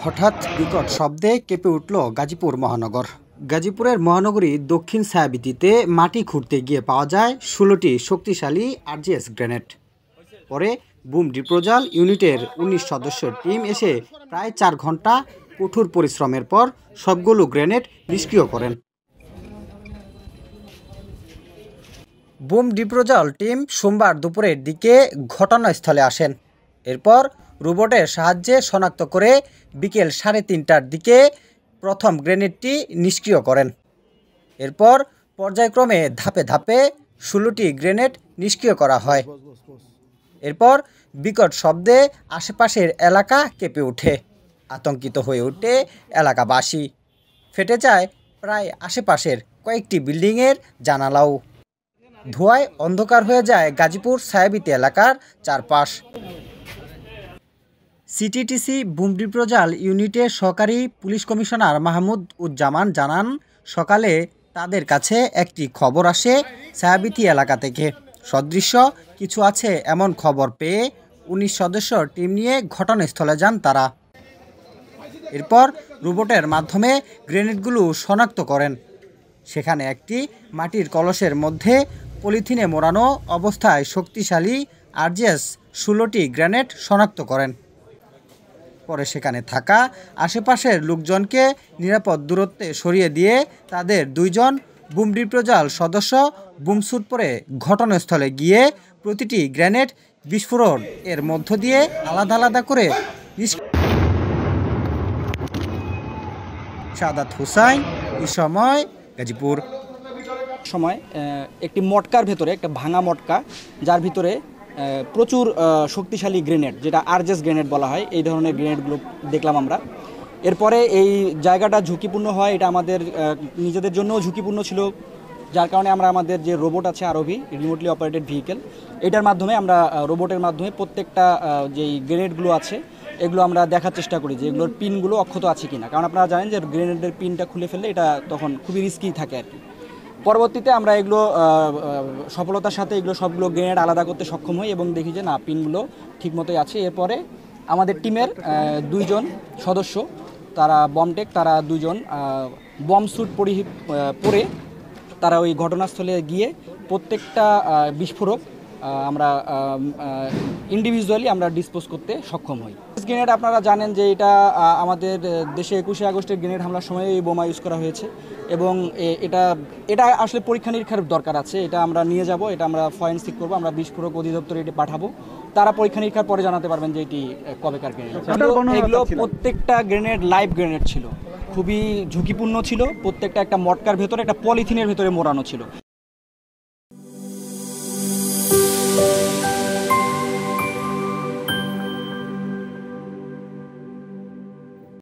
হঠাৎ বিকট শব্দে কেঁপে উঠল গাজীপুর মহানগর। গাজীপুরের মহানগরী দক্ষিণ ছায়াবীথিতে মাটি খুঁড়তে গিয়ে পাওয়া যায় ১৬টি শক্তিশালী আরজিএস গ্রেনেড। পরে বুম ডিপ্রোজাল ইউনিটের ১৯ সদস্যের টিম এসে প্রায় ৪ ঘন্টা কঠোর পরিশ্রমের পর সবগুলো গ্রেনেড নিষ্ক্রিয় করেন। বুম ডিপ্রোজাল টিম সোমবার দুপুরের দিকে ঘটনাস্থলে আসেন। এরপর রোবটের সাহায্যে শনাক্ত করে বিকেল ৩:৩০টার দিকে প্রথম গ্রেনেডটি নিষ্ক্রিয় করেন। এরপর পর্যায়ক্রমে ধাপে ধাপে ১৬টি গ্রেনেড নিষ্ক্রিয় করা হয়। এরপর বিকট শব্দে আশেপাশের এলাকা কেঁপে ওঠে। আতঙ্কিত হয়ে ওঠে এলাকাবাসী। ফেটে যায় প্রায় আশেপাশের কয়েকটি বিল্ডিংয়ের জানালাও। ধোঁয়ায় অন্ধকার হয়ে যায় গাজীপুর ছায়াবীথি এলাকার চারপাশ। সিটিটিসি বুম ডিপ্রোজাল ইউনিটের সহকারী পুলিশ কমিশনার মাহমুদ উজ্জামান জানান, সকালে তাদের কাছে একটি খবর আসে ছায়াবীথি এলাকা থেকে। সদৃশ্য কিছু আছে এমন খবর পেয়ে ১৯ সদস্যর টিম নিয়ে ঘটনাস্থলে যান তারা। এরপর রোবটের মাধ্যমে গ্রেনেডগুলো শনাক্ত করেন। সেখানে একটি মাটির কলসের মধ্যে পলিথিনে মোড়ানো অবস্থায় শক্তিশালী আরজিএস ১৬টি গ্রেনেড শনাক্ত করেন। পরে সেখানে থাকা আশেপাশের লোকজনকে নিরাপদ দূরত্বে সরিয়ে দিয়ে তাদের ২ জন বুম ডিপ্রোজাল সদস্য বুমস্যুট পরে ঘটনাস্থলে গিয়ে প্রতিটি গ্রেনেড বিস্ফোরণ এর মধ্য দিয়ে আলাদা আলাদা করে সাদাত হুসাইন, এই সময় গাজীপুর। সময় একটি মটকার ভেতরে, একটা ভাঙা মটকা, যার ভিতরে প্রচুর শক্তিশালী গ্রেনেড, যেটা আরজিএস গ্রেনেড বলা হয়, এই ধরনের গ্রেনেডগুলো দেখলাম আমরা। এরপরে এই জায়গাটা ঝুঁকিপূর্ণ হয়, এটা আমাদের নিজেদের জন্যও ঝুঁকিপূর্ণ ছিল, যার কারণে আমরা আমাদের যে রোবট আছে আরওভি, রিমোটলি অপারেটেড ভেহিকেল, এটার মাধ্যমে আমরা রোবটের মাধ্যমে প্রত্যেকটা যেই গ্রেনেডগুলো আছে এগুলো আমরা দেখার চেষ্টা করি যে এগুলোর পিনগুলো অক্ষত আছে কিনা, কারণ আপনারা জানেন যে গ্রেনেডের পিনটা খুলে ফেললে এটা তখন খুবই রিস্কি থাকে আর কি। পরবর্তীতে আমরা এগুলো সফলতার সাথে এগুলো সবগুলো গ্রেনেড আলাদা করতে সক্ষম হই এবং দেখি যে না, পিনগুলো ঠিকমতোই আছে। এরপরে আমাদের টিমের ২ জন সদস্য, তারা বমটেক, তারা ২ জন বম স্যুট পরে তারা ওই ঘটনাস্থলে গিয়ে প্রত্যেকটা বিস্ফোরক আমরা ইন্ডিভিজুয়ালি আমরা ডিসপোজ করতে সক্ষম হই। গ্রেনেড আপনারা জানেন যে এটা আমাদের দেশে ২১শে আগস্টের গ্রেনেড হামলার সময় এই বোমা ইউজ করা হয়েছে এবং এটা আসলে পরীক্ষা নিরীক্ষার দরকার আছে। এটা আমরা নিয়ে যাব, এটা আমরা ফরেনসিক করবো, আমরা বিস্ফোরক অধিদপ্তরে এটি পাঠাবো। তারা পরীক্ষা নিরীক্ষার পরে জানাতে পারবেন যে এটি কবেকার গ্রেনেড। এগুলো প্রত্যেকটা গ্রেনেড লাইভ গ্রেনেড ছিল, খুবই ঝুঁকিপূর্ণ ছিল। প্রত্যেকটা একটা মটকার ভেতরে, একটা পলিথিনের ভেতরে মোড়ানো ছিল।